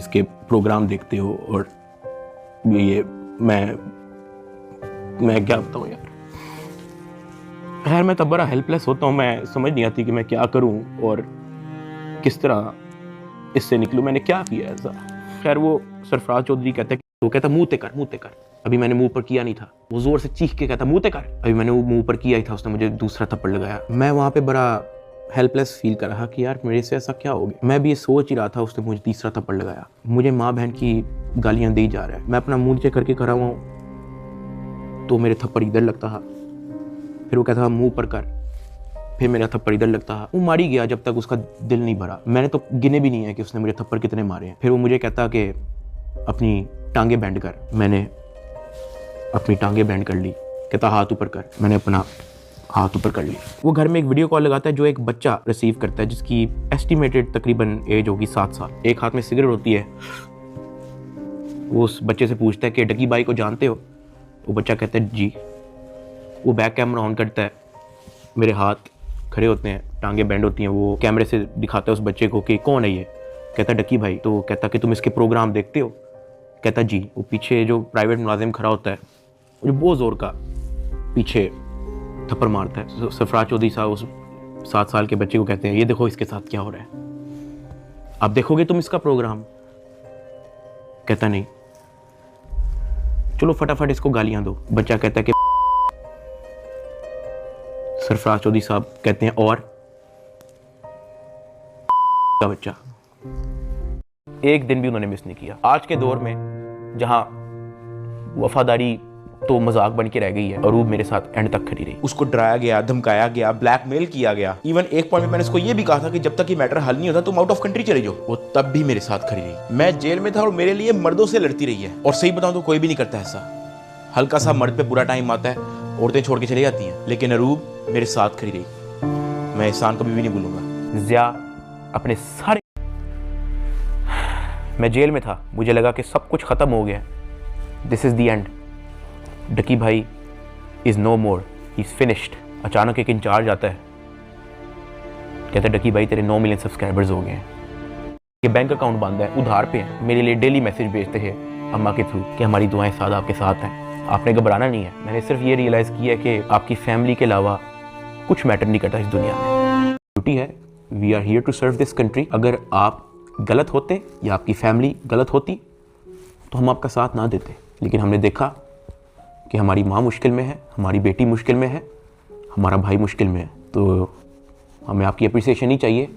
इसके प्रोग्राम देखते हो और ये मैं क्या बताऊँ यार। खैर मैं तब बड़ा हेल्पलेस होता हूँ, मैं समझ नहीं आती कि मैं क्या करूँ और किस तरह इससे निकलूँ, मैंने क्या किया ऐसा। खैर वो सरफराज चौधरी कहता है, वो कहता मुंह ते कर। अभी मैंने मुंह पर किया नहीं था, वो जोर से चीख के कहता मुंह ते कर। अभी मैंने वो मुंह पर किया ही था, उसने मुझे दूसरा थप्पड़ लगाया। मैं वहाँ पे बड़ा हेल्पलेस फील कर रहा कि यार मेरे से ऐसा क्या हो गया। मैं भी ये सोच ही रहा था, उसने मुझे तीसरा थप्पड़ लगाया। मुझे माँ बहन की गालियाँ दी जा रहा है, मैं अपना मुंह नीचे करके खड़ा हुआ हूँ तो मेरे थप्पड़ इधर लगता है, फिर वो कहता मुंह पर कर, फिर मेरा थप्पड़ इधर लगता है। वो मारी गया जब तक उसका दिल नहीं भरा। मैंने तो गिने भी नहीं है कि उसने मुझे थप्पड़ कितने मारे हैं। फिर वो मुझे कहता कि अपनी टांगे बैंड कर। मैंने अपनी टांगे बैंड कर ली। कहता हाथ ऊपर कर। मैंने अपना हाथ ऊपर कर ली। वो घर में एक वीडियो कॉल लगाता है जो एक बच्चा रिसीव करता है जिसकी एस्टिमेटेड तकरीबन एज होगी 7 साल। एक हाथ में सिगरेट होती है। वो उस बच्चे से पूछता है कि डकी बाई को जानते हो? वो बच्चा कहता है जी। वो बैक कैमरा ऑन करता है, मेरे हाथ खड़े होते हैं, टांगे बैंड होती हैं। वो कैमरे से दिखाता है उस बच्चे को कि कौन है ये। कहता डकी भाई। तो कहता कि तुम इसके प्रोग्राम देखते हो? कहता जी। वो पीछे जो प्राइवेट मुलाजिम खड़ा होता है जो बहुत जोर का पीछे थप्पड़ मारता है। सरफराज चौधरी साहब उस 7 साल के बच्चे को कहते हैं ये देखो इसके साथ क्या हो रहा है, आप देखोगे तुम इसका प्रोग्राम? कहता नहीं। चलो फटाफट इसको गालियां दो। बच्चा कहता है कि सरफराज चौधरी साहब कहते हैं और का बच्चा। एक दिन भी उन्होंने मिस नहीं किया। आज के दौर में जहां वफादारी तो मजाक बन के रह गई है, अरूब मेरे साथ एंड तक खड़ी रही। उसको डराया गया, धमकाया गया, ब्लैकमेल किया गया। इवन एक पॉइंट में मैंने उसको ये भी कहा था कि जब तक ये मैटर हल नहीं होता तुम आउट ऑफ कंट्री चले जाओ। वो तब भी मेरे साथ खड़ी रही। मैं जेल में था और मेरे लिए मर्दों से लड़ती रही है। और सही बताऊं तो कोई भी नहीं करता ऐसा। हल्का सा मर्द पे बुरा टाइम आता है, औरतें छोड़ के चली जाती हैं, लेकिन अरूब मेरे साथ खड़ी रही। मैं एहसान कभी भी नहीं भूलूंगा। जिया अपने सारे, मैं जेल में था, मुझे लगा कि सब कुछ खत्म हो गया, this is the end, Ducky भाई is no more, he is finished. अचानक एक इंचार्ज आता है, कहता है डकी भाई तेरे 9 मिलियन सब्सक्राइबर्स हो गए हैं, ये बैंक अकाउंट बंद है, उधार पे है। मेरे लिए डेली मैसेज भेजते हैं अम्मा के थ्रू कि हमारी दुआएं सादा आपके साथ हैं, आपने घबराना नहीं है। मैंने सिर्फ ये रियलाइज किया कि आपकी फैमिली के अलावा कुछ मैटर नहीं करता इस दुनिया में। ड्यूटी है, we are here to serve this country. अगर आप गलत होते या आपकी फैमिली गलत होती तो हम आपका साथ ना देते, लेकिन हमने देखा कि हमारी माँ मुश्किल में है, हमारी बेटी मुश्किल में है, हमारा भाई मुश्किल में है, तो हमें आपकी अप्रिसिएशन ही चाहिए।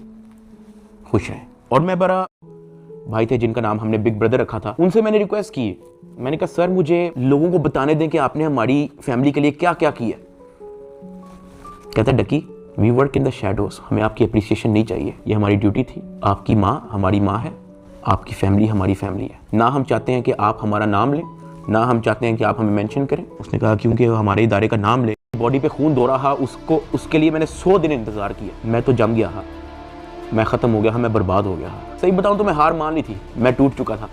खुश रहें। और मैं बड़ा भाई थे जिनका नाम हमने बिग ब्रदर रखा था, उनसे मैंने रिक्वेस्ट की, मैंने कहा सर मुझे लोगों को बताने दें कि आपने हमारी फैमिली के लिए क्या क्या किया। कहता डकी we work in the shadows, हमें आपकी अप्रिसिएशन नहीं चाहिए, ये हमारी ड्यूटी थी। आपकी माँ हमारी माँ है, आपकी फैमिली हमारी फैमिली है। ना हम चाहते हैं कि आप हमारा नाम लें, ना हम चाहते हैं कि आप हमें मेंशन करें। उसने कहा क्योंकि हमारे इदारे का नाम ले, बॉडी पे खून दो रहा, उसको उसके लिए मैंने 100 दिन इंतजार किया। मैं तो जम गया था, मैं ख़त्म हो गया था, मैं बर्बाद हो गया था। सही बताऊं तो मैं हार मान ली थी, मैं टूट चुका था,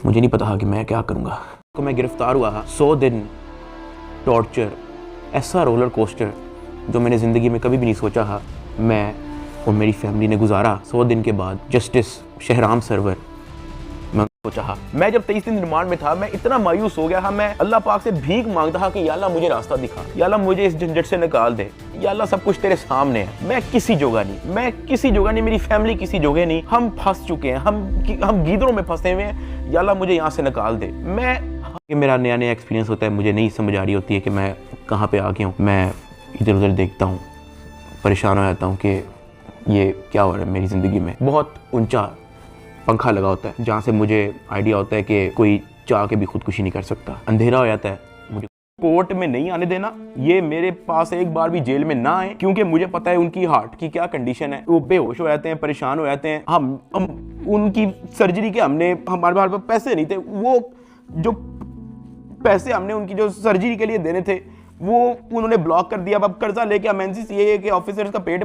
मुझे नहीं पता था कि मैं क्या करूँगा। तो मैं गिरफ्तार हुआ था, 100 दिन टॉर्चर, ऐसा रोलर कोस्टर जो मैंने ज़िंदगी में कभी भी नहीं सोचा था मैं और मेरी फैमिली ने गुजारा। 100 दिन के बाद जस्टिस शहराम सरवर मैं सोचा। मैं जब 23 दिन रिमांड में था मैं इतना मायूस हो गया था, मैं अल्लाह पाक से भीख मांगता था कि या अल्लाह मुझे रास्ता दिखा, या अल्लाह मुझे इस झंझट से निकाल दे, या अल्लाह सब कुछ तेरे सामने है, मैं किसी जोगा नहीं, मेरी फैमिली किसी जोगे नहीं, हम फंस चुके हैं, हम गीदड़ों में फंसे हुए हैं, या अल्लाह मुझे यहाँ से निकाल दे। मेरा नया एक्सपीरियंस होता है, मुझे नहीं समझ आ रही होती है कि मैं कहाँ पे आ गया हूँ। मैं इधर उधर देखता हूँ, परेशान हो जाता हूँ कि ये क्या हो रहा है मेरी ज़िंदगी में। बहुत ऊंचा पंखा लगा होता है जहाँ से मुझे आइडिया होता है कि कोई चाह के भी खुदकुशी नहीं कर सकता। अंधेरा हो जाता है। मुझे कोर्ट में नहीं आने देना, ये मेरे पास एक बार भी जेल में ना आए, क्योंकि मुझे पता है उनकी हार्ट की क्या कंडीशन है। वो बेहोश हो जाते हैं, परेशान हो जाते हैं। हम उनकी सर्जरी के हमारे पास पैसे नहीं थे, वो जो पैसे हमने उनकी जो सर्जरी के लिए देने थे वो उन्होंने ब्लॉक कर दिया। अब कर्जा लेके हम एनसीसीए के ऑफिसर्स का पेट